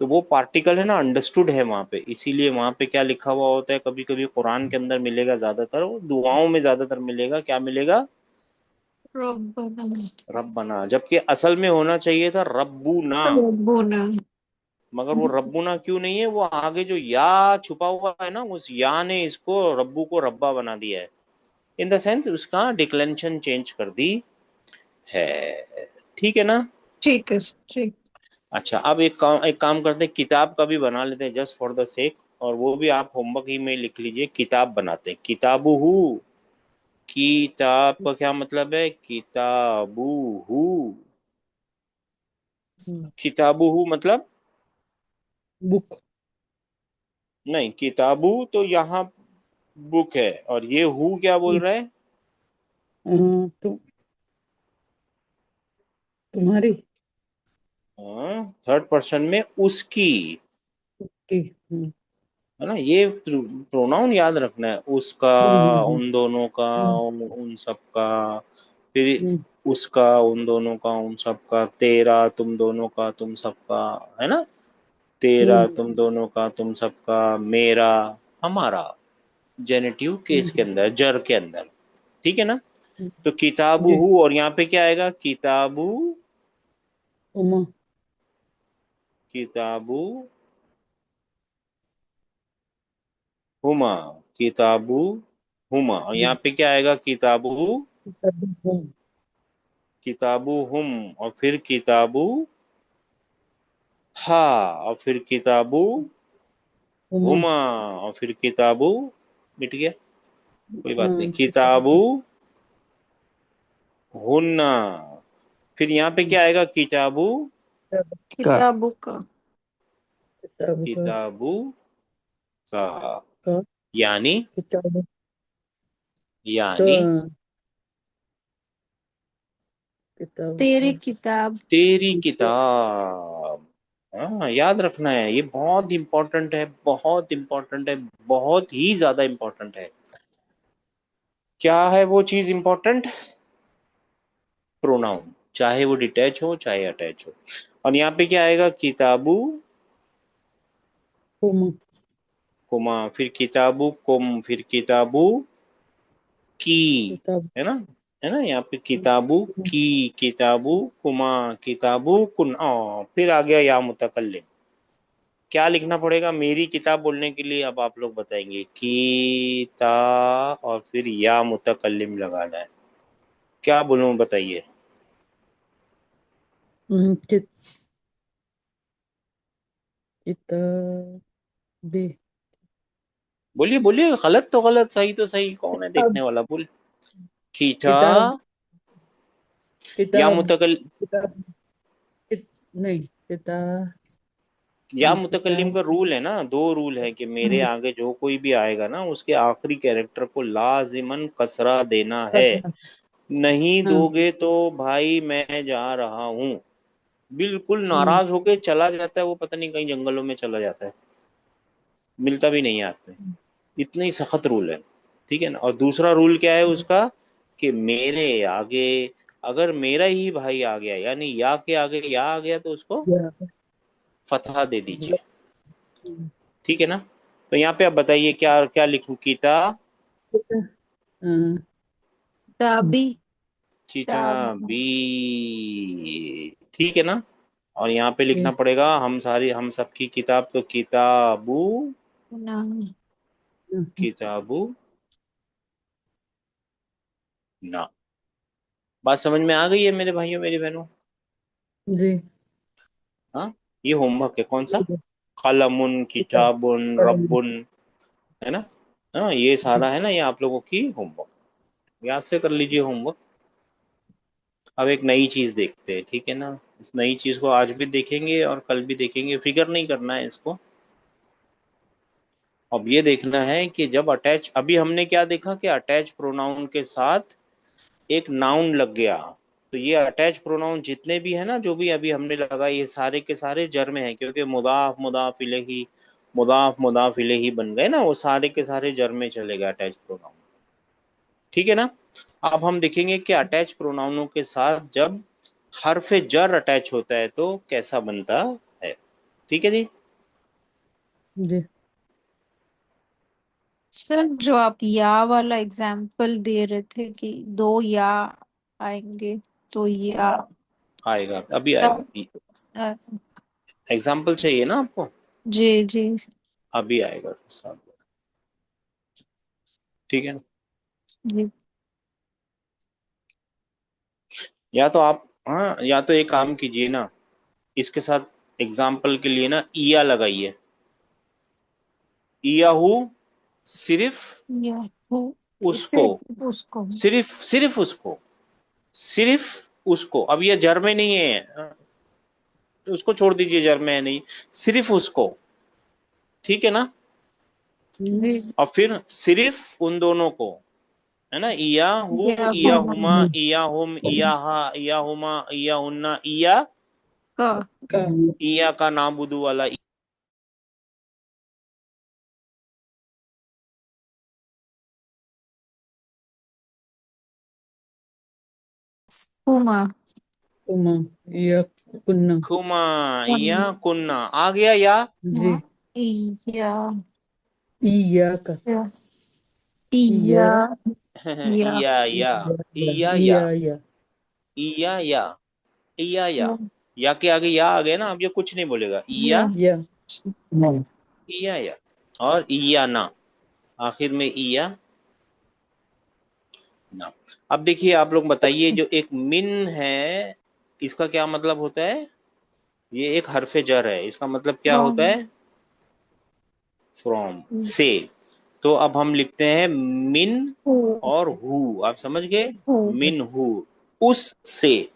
तो वो पार्टिकल है ना अंडरस्टूड है वहां पे, इसीलिए वहां पे क्या लिखा हुआ होता है, कभी कभी कुरान के अंदर मिलेगा, ज्यादातर वो दुआओं में ज्यादातर मिलेगा, क्या मिलेगा, रब्बना। रब्बना, जबकि असल में होना चाहिए था रब्बुना। रब्बना। मगर वो रब्बुना क्यों नहीं है, वो आगे जो या छुपा हुआ है ना, उस या ने इसको रब्बू को रब्बा बना दिया है, इन द सेंस उसका डिक्लेंशन चेंज कर दी है। ठीक है ना। ठीक है सर, ठीक। अच्छा, अब एक काम करते हैं, किताब का भी बना लेते हैं जस्ट फॉर द सेक, और वो भी आप होमवर्क ही में लिख लीजिए, किताब बनाते हैं, किताबू हु, किताब का क्या मतलब है, किताबू हु, किताबू हु मतलब, बुक। नहीं किताबू तो यहाँ बुक है, और ये हु क्या बोल रहा है, तो तुम्हारी। थर्ड पर्सन में उसकी, की। है ना, ये प्रोनाउन याद रखना है, उसका, हम्म उन दोनों का, हम्म उन सब का, फिर हम्म उसका, उन दोनों का, उन सब का, तेरा, तुम दोनों का, तुम सबका, है ना, तेरा, हम्म तुम दोनों का, तुम सबका, मेरा, हमारा, जेनेटिव केस के हम्म, अंदर, जर के अंदर, ठीक है ना। हम्म, तो किताबू जी। हु, और यहाँ पे क्या आएगा, किताबू, उमा। किताबू हुमा, किताबू हुमा, और यहाँ जी। पे क्या आएगा, किताबू, हम्म, किताबू हुम, और फिर किताबू हा, और फिर किताबू उमा। हुमा, और फिर किताबू, मिट गया, कोई बात नहीं, किताबू किताब। हुन्ना, फिर यहाँ पे क्या आएगा, किताबू का, किताबों का। किताब का। किताबू का, का। यानी, किताब का। यानी किताब तेरी का। किताब। तेरी किताब। हाँ, याद रखना है, ये बहुत इंपॉर्टेंट है, बहुत इंपॉर्टेंट है, बहुत ही ज्यादा इंपॉर्टेंट है। क्या है वो चीज इंपॉर्टेंट, प्रोनाउन, चाहे वो डिटैच हो चाहे अटैच हो। और यहाँ पे क्या आएगा, किताबू उमा। कुमा, फिर किताबू कुम, फिर किताबू की, किताब। है ना, है ना, यहाँ पे किताबू की, किताबू कुमा, किताबू कुन, फिर आ गया या मुतकल्लिम, क्या लिखना पड़ेगा मेरी किताब बोलने के लिए, अब आप लोग बताएंगे, ता, और फिर या मुतकल्लिम लगाना है, क्या बोलूं बताइए, कित किताब। बी। बोलिए बोलिए, गलत तो गलत, सही तो सही, कौन है किताब। देखने वाला, बोल, खींचा, किताब। या किताब। मुतकल, किताब। नहीं। किताब। या मुतकल्लिम किताब। का रूल है ना, दो रूल है कि मेरे हाँ, आगे जो कोई भी आएगा ना, उसके आखिरी कैरेक्टर को लाजिमन कसरा देना है, पता। नहीं हाँ। दोगे तो भाई मैं जा रहा हूँ, बिल्कुल हम्म नाराज होके चला जाता है वो, पता नहीं कहीं जंगलों में चला जाता है, मिलता भी नहीं है हाथ में, इतना ही सख्त रूल है, ठीक है ना। और दूसरा रूल क्या है उसका, कि मेरे आगे अगर मेरा ही भाई आ गया, यानी या के आगे या आ गया, तो उसको या। फतहा दे या। दीजिए, ठीक है ना। तो यहाँ पे आप बताइए क्या क्या लिखूं, हाँ, किताबी। किताब। किताबी, ठीक है ना। और यहाँ पे लिखना ये, पड़ेगा, हम सबकी किताब, तो किताबू, ना। किताबू ना, बात समझ में आ गई है मेरे भाइयों मेरी बहनों। जी। हाँ, ये होमवर्क है, कौन सा, कलमुन, किताब। किताबुन, कलम। रब्बुन, है ना। हाँ, ये सारा है ना, ये आप लोगों की होमवर्क, याद से कर लीजिए होमवर्क। अब एक नई चीज देखते हैं, ठीक है ना, इस नई चीज को आज भी देखेंगे और कल भी देखेंगे, फिगर नहीं करना है इसको। अब ये देखना है कि जब अटैच, अभी हमने क्या देखा कि अटैच प्रोनाउन के साथ एक नाउन लग गया, तो ये अटैच प्रोनाउन जितने भी है ना, जो भी अभी हमने लगा, ये सारे के सारे जर में है, क्योंकि मुदाफ मुदाफ इलैहि, मुदाफ मुदाफ इलैहि बन गए ना, वो सारे के सारे जर में चले गए अटैच प्रोनाउन, ठीक है ना। अब हम देखेंगे कि अटैच प्रोनाउनों के साथ जब हरफ जर अटैच होता है तो कैसा बनता है, ठीक है जी। जी। सर जो आप या वाला एग्जाम्पल दे रहे थे कि दो या आएंगे, तो या आएगा, अभी तब आएगा। एग्जाम्पल चाहिए ना आपको? जी जी अभी आएगा साहब, ठीक है ना। जी। या तो आप, हाँ, या तो एक काम कीजिए ना, इसके साथ एग्जाम्पल के लिए ना ईया लगाइए। ईयाहू, सिर्फ या हु, उसको, सिर्फ उसको। सिर्फ सिर्फ उसको, सिर्फ उसको। अब ये जर में नहीं है, तो उसको छोड़ दीजिए, जर में है नहीं, सिर्फ उसको, ठीक है ना। जी। और फिर सिर्फ उन दोनों को, है ना, ईयाहू, या हुमा ईयाहुमा, ईयाहुम, ईयाहा, ईयाहुमा, ईयाहुन्ना, ईया, का। का। ईया का नाबुदू वाला हुमा। कुमा। या कुन्ना। खुमा, ईया कुन्ना, आ गया या। जी। या ईया का। या ईया। या या ईया ईया या। या या के आगे या आ गया ना, अब ये कुछ नहीं बोलेगा, ईया, या। या, और ईया ना, आखिर में ईया ना। अब देखिए आप लोग बताइए, जो एक मिन है, इसका क्या मतलब होता है? ये एक हरफे जर है, इसका मतलब क्या होता है? फ्रॉम, से। तो अब हम लिखते हैं मिन और हु, आप समझ गए? मिन हु, उस से,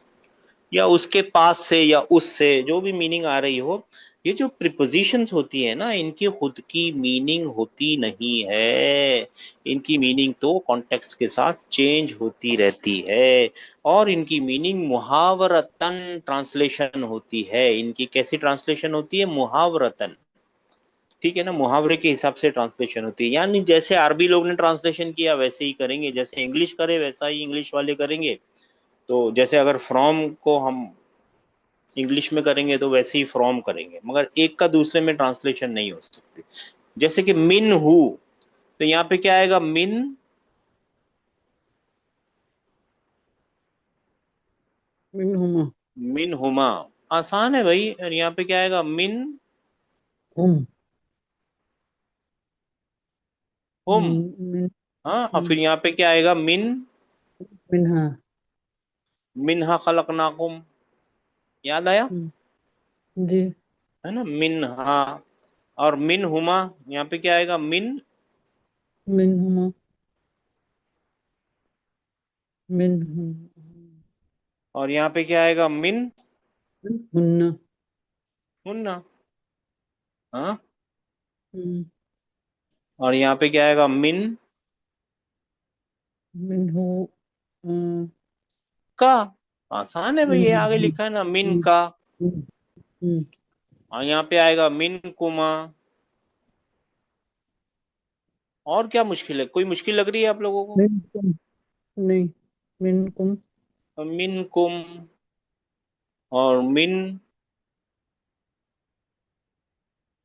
या उसके पास से, या उससे, जो भी मीनिंग आ रही हो। ये जो प्रीपोजिशंस होती है ना, इनकी खुद की मीनिंग होती नहीं है। इनकी मीनिंग तो कॉन्टेक्स्ट के साथ चेंज होती रहती है, और इनकी मीनिंग मुहावरतन ट्रांसलेशन होती है। इनकी कैसी ट्रांसलेशन होती है? मुहावरतन, ठीक है ना, मुहावरे के हिसाब से ट्रांसलेशन होती है। यानी जैसे अरबी लोग ने ट्रांसलेशन किया वैसे ही करेंगे, जैसे इंग्लिश करे वैसा ही इंग्लिश वाले करेंगे। तो जैसे अगर फ्रॉम को हम इंग्लिश में करेंगे तो वैसे ही फ्रॉम करेंगे, मगर एक का दूसरे में ट्रांसलेशन नहीं हो सकती। जैसे कि मिन हु, तो यहाँ पे क्या आएगा? मिन, मिन हुमा। मिन हुमा, आसान है भाई। और यहाँ पे क्या आएगा? मिन हुम। हुम। मिन। हाँ, और फिर यहाँ पे क्या आएगा? मिन, मिनहा। मिनहा खलकनाकुम, याद आया? जी। है ना, मिनहा। और मिन हुमा, यहाँ पे क्या आएगा? मिन, मिन हुमा। मिन हुम। और यहाँ पे क्या आएगा? मिन हुन्ना। हुन्ना। हाँ, हम्म, और यहाँ पे क्या आएगा? मिन मिन हु। का। आसान है भाई, ये आगे हम्म, लिखा है ना, मिन हम्म, का। हम्म, और यहाँ पे आएगा मिन कुमा। और क्या मुश्किल है? कोई मुश्किल लग रही है आप लोगों को? मिन कुम। नहीं। मिन कुम। मिन कुम, और मिन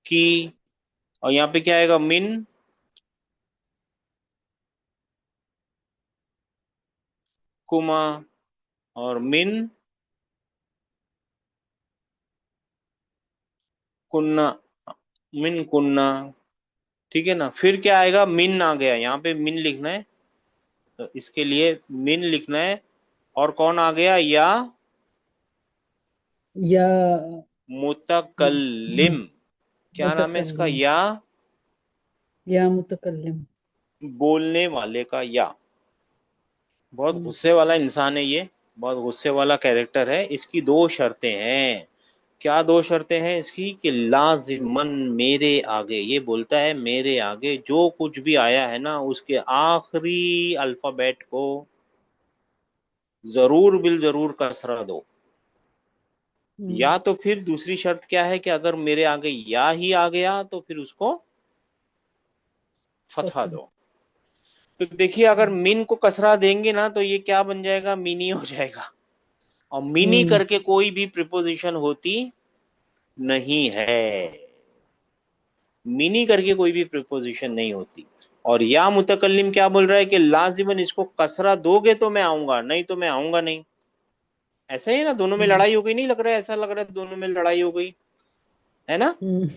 की, और यहाँ पे क्या आएगा? मिन कुमा, और मिन कुन्ना, मिन कुन्ना, ठीक है ना। फिर क्या आएगा? मिन आ गया, यहाँ पे मिन लिखना है, तो इसके लिए मिन लिखना है। और कौन आ गया? या या। मुतकल्लिम, क्या नाम है इसका? मुतकल्लिम। या या मुतकल्लिम। बोलने वाले का या। बहुत हम्म, गुस्से वाला इंसान है ये, बहुत गुस्से वाला कैरेक्टर है। इसकी दो शर्तें हैं। क्या दो शर्तें हैं इसकी? कि लाजिमन, मेरे आगे, ये बोलता है मेरे आगे जो कुछ भी आया है ना, उसके आखिरी अल्फाबेट को जरूर बिल जरूर कसरा दो। हम्म, या तो फिर दूसरी शर्त क्या है? कि अगर मेरे आगे या ही आ गया तो फिर उसको फतहा पता। दो। तो देखिए, अगर मिन को कसरा देंगे ना, तो ये क्या बन जाएगा? मिनी हो जाएगा। और मिनी हम्म, करके कोई भी प्रिपोजिशन होती नहीं है, मिनी करके कोई भी प्रिपोजिशन नहीं होती। और या मुतकल्लिम क्या बोल रहा है कि लाजिमन इसको कसरा दोगे तो मैं आऊंगा, नहीं तो मैं आऊंगा नहीं। ऐसा ही ना, दोनों में हम्म लड़ाई हो गई, नहीं लग रहा है? ऐसा लग रहा है दोनों में लड़ाई हो गई, है ना? हम्म,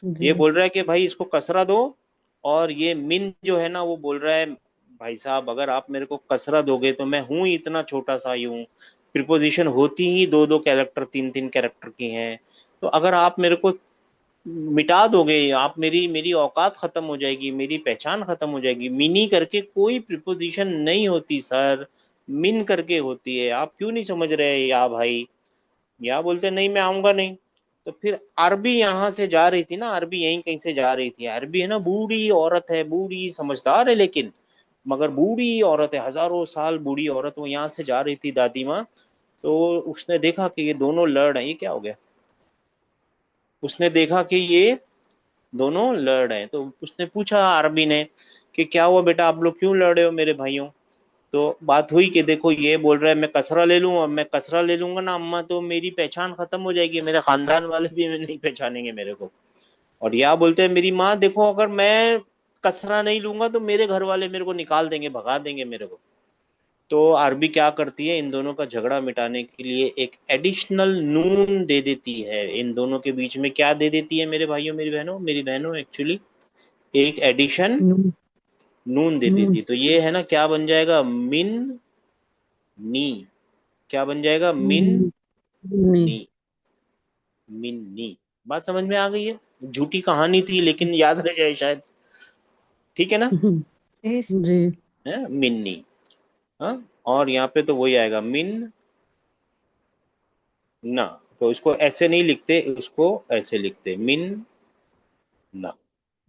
जी ये बोल रहा है कि भाई इसको कसरा दो, और ये मिन जो है ना वो बोल रहा है भाई साहब अगर आप मेरे को कसरा दोगे तो मैं हूं ही इतना छोटा सा ही हूँ। प्रिपोजिशन होती ही दो दो कैरेक्टर तीन तीन कैरेक्टर की हैं। तो अगर आप मेरे को मिटा दोगे, आप मेरी मेरी औकात खत्म हो जाएगी, मेरी पहचान खत्म हो जाएगी। मिनी करके कोई प्रिपोजिशन नहीं होती सर, मिन करके होती है। आप क्यों नहीं समझ रहे या भाई? या बोलते नहीं मैं आऊंगा नहीं। तो फिर अरबी यहाँ से जा रही थी ना, अरबी यहीं कहीं से जा रही थी। अरबी है ना, बूढ़ी औरत है, बूढ़ी समझदार है लेकिन, मगर बूढ़ी औरत है, हजारों साल बूढ़ी औरत। वो यहाँ से जा रही थी दादी माँ। तो उसने देखा कि ये दोनों लड़ रहे हैं। ये क्या हो गया? उसने देखा कि ये दोनों लड़ रहे हैं, तो उसने पूछा अरबी ने कि क्या हुआ बेटा, आप लोग क्यों लड़ रहे हो मेरे भाइयों? तो बात हुई कि देखो ये बोल रहा है मैं कसरा ले लूँ, अब मैं कसरा ले लूंगा ना अम्मा तो मेरी पहचान खत्म हो जाएगी, मेरे खानदान वाले भी नहीं पहचानेंगे मेरे को। और या बोलते हैं मेरी माँ देखो अगर मैं कसरा नहीं लूंगा तो मेरे घर वाले मेरे को निकाल देंगे, भगा देंगे मेरे को। तो अरबी क्या करती है, इन दोनों का झगड़ा मिटाने के लिए एक एडिशनल नून दे देती है। इन दोनों के बीच में क्या दे देती है मेरे भाइयों मेरी बहनों एक्चुअली एक एडिशन नून नून दे देती नून है। तो ये है ना क्या बन जाएगा, मिन नी। क्या बन जाएगा, मिन हम्म, नहीं नी। मिन नी। बात समझ में आ गई है? झूठी कहानी थी लेकिन याद रह जाए शायद। ठीक है ना? इस जी है मिन्नी। हाँ। और यहाँ पे तो वही आएगा मिन ना। तो इसको ऐसे नहीं लिखते, उसको ऐसे लिखते मिन ना।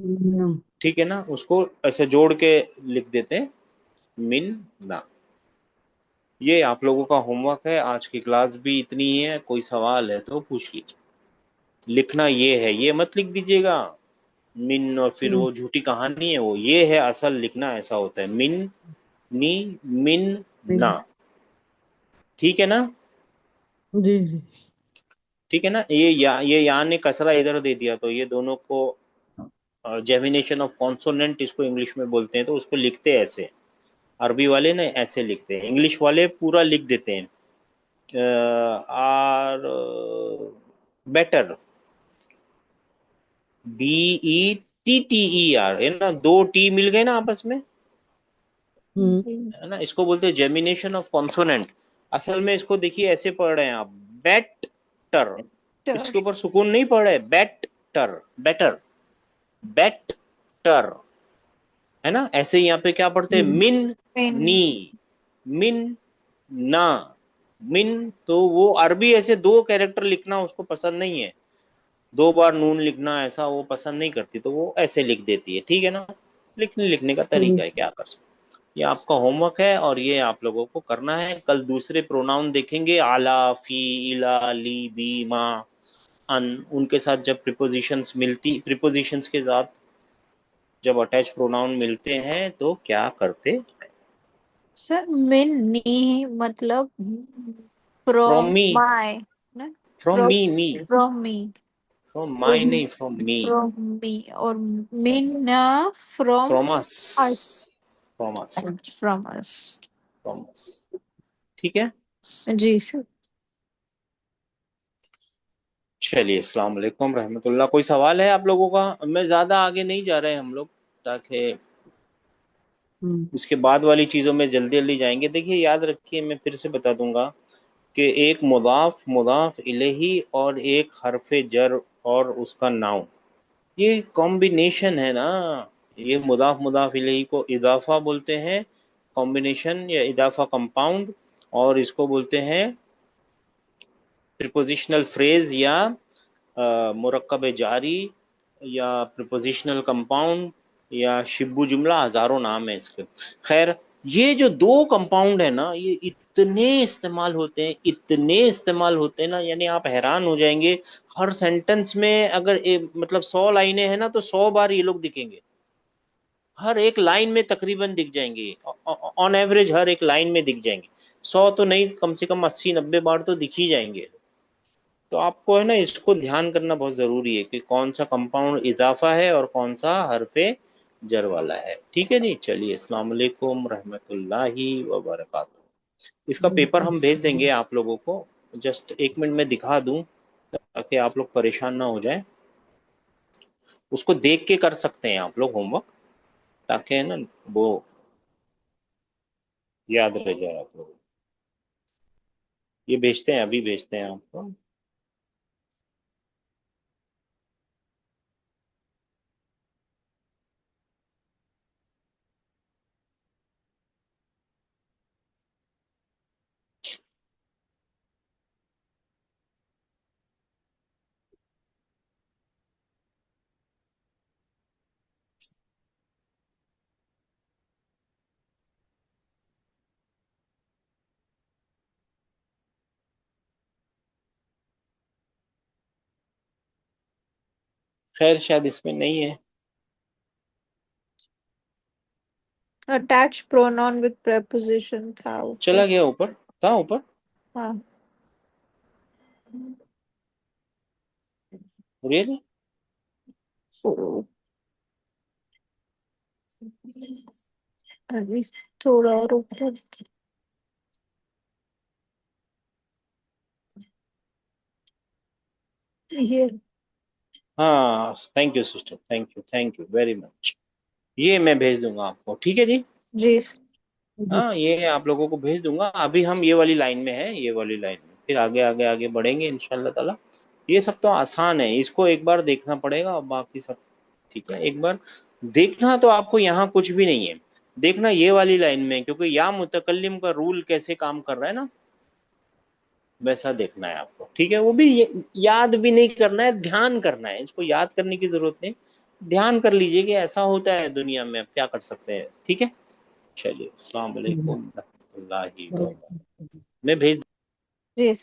ना ठीक है ना, उसको ऐसे जोड़ के लिख देते हैं मिन ना। ये आप लोगों का होमवर्क है, आज की क्लास भी इतनी ही है। कोई सवाल है तो पूछ लीजिए। लिखना ये है, ये मत लिख दीजिएगा मिन और फिर हम्म, वो झूठी कहानी है वो, ये है असल लिखना। ऐसा होता है मिन नी मिन ना। नहीं, ठीक है ना? जी जी ठीक है ना? ये या ने कसरा इधर दे दिया तो ये दोनों को जेमिनेशन ऑफ कॉन्सोनेंट इसको इंग्लिश में बोलते हैं। तो उसको लिखते हैं ऐसे, अरबी वाले ने ऐसे लिखते हैं, इंग्लिश वाले पूरा लिख देते हैं आर बेटर, BETTER, है ना? दो टी मिल गए ना आपस में, हम्म है ना? इसको बोलते हैं जेमिनेशन ऑफ कॉन्सोनेंट। असल में इसको देखिए ऐसे पढ़ रहे हैं आप, बेटर। इसके ऊपर सुकून नहीं पड़ रहा है, बेटर बेटर बेटर, है ना? ऐसे ही यहाँ पे क्या पढ़ते हैं, हम्म मिन पेन नी मिन ना मिन। तो वो अरबी ऐसे दो कैरेक्टर लिखना उसको पसंद नहीं है, दो बार नून लिखना ऐसा वो पसंद नहीं करती, तो वो ऐसे लिख देती है। ठीक है ना? लिखने का तरीका है, क्या कर सकते। ये आपका होमवर्क है और ये आप लोगों को करना है। कल दूसरे प्रोनाउन देखेंगे, आला फी इला ली बी मा अन। उनके साथ जब प्रिपोजिशंस मिलती, प्रिपोजिशंस के साथ जब अटैच प्रोनाउन मिलते हैं तो क्या करते। सर मिन नी मतलब फ्रॉम फ्रॉम मी, माय ना, from from me me from me, from और माई नहीं, फ्रॉम मी, फ्रॉम मी, और मिन from from us, us, from us, from us. From us. ठीक है? जी सर। चलिए, अस्सलाम वालेकुम रहमतुल्लाह। कोई सवाल है आप लोगों का? मैं ज़्यादा आगे नहीं जा रहे हैं हम लोग, ताकि हम्म इसके बाद वाली चीज़ों में जल्दी जल्दी जाएंगे। देखिए याद रखिए, मैं फिर से बता दूंगा कि एक मुदाफ मुदाफ इलेही और एक हरफ जर और उसका नाउन, ये कॉम्बिनेशन है ना। ये मुदाफ मुदाफ इलेही को इदाफा बोलते हैं, कॉम्बिनेशन या इदाफा कंपाउंड। और इसको बोलते हैं प्रिपोजिशनल फ्रेज या मुरक्कब जारी या प्रिपोजिशनल कंपाउंड या शिब्बू जुमला, हजारों नाम है इसके। खैर, ये जो दो कंपाउंड है ना, ये इतने इस्तेमाल होते हैं, इतने इस्तेमाल होते हैं ना, यानी आप हैरान हो जाएंगे। हर सेंटेंस में अगर मतलब 100 लाइनें हैं ना तो 100 बार ये लोग दिखेंगे। हर एक लाइन में तकरीबन दिख जाएंगे, ऑन एवरेज हर एक लाइन में दिख जाएंगे। 100 तो नहीं, कम से कम 80-90 बार तो दिख ही जाएंगे। तो आपको है ना इसको ध्यान करना बहुत जरूरी है कि कौन सा कंपाउंड इजाफा है और कौन सा हरफे जर वाला है। ठीक है जी, चलिए, अस्सलाम वालेकुम रहमतुल्लाहि व बरकातहू। इसका पेपर हम भेज देंगे आप लोगों को। जस्ट 1 मिनट में दिखा दूं ताकि आप लोग परेशान ना हो जाए। उसको देख के कर सकते हैं आप लोग होमवर्क, ताकि है ना वो याद रह जाए आप लोग। ये भेजते हैं, अभी भेजते हैं आपको। खैर शायद इसमें नहीं है। अटैच प्रोनाउन विद preposition था ऊपर। चला गया ऊपर, था ऊपर। हाँ। रियली? ओ, अभी थोड़ा और ऊपर। ये। हाँ, thank you sister, thank you very much. ये मैं भेज दूंगा आपको, ठीक है जी। जी। हाँ, ये आप लोगों को भेज दूंगा। अभी हम ये वाली लाइन में है, ये वाली लाइन में, फिर आगे आगे आगे बढ़ेंगे इंशाल्लाह ताला। ये सब तो आसान है, इसको एक बार देखना पड़ेगा और बाकी सब ठीक है। एक बार देखना तो आपको यहाँ कुछ भी नहीं है, देखना ये वाली लाइन में, क्योंकि या मुतकल्लिम का रूल कैसे काम कर रहा है ना, वैसा देखना है आपको। ठीक है, वो भी याद भी नहीं करना है, ध्यान करना है। इसको याद करने की जरूरत नहीं, ध्यान कर लीजिए कि ऐसा होता है दुनिया में, अब क्या कर सकते हैं। ठीक है, चलिए, अस्सलाम वालेकुम रहमतुल्लाहि व बरकातहू। मैं भेज जी।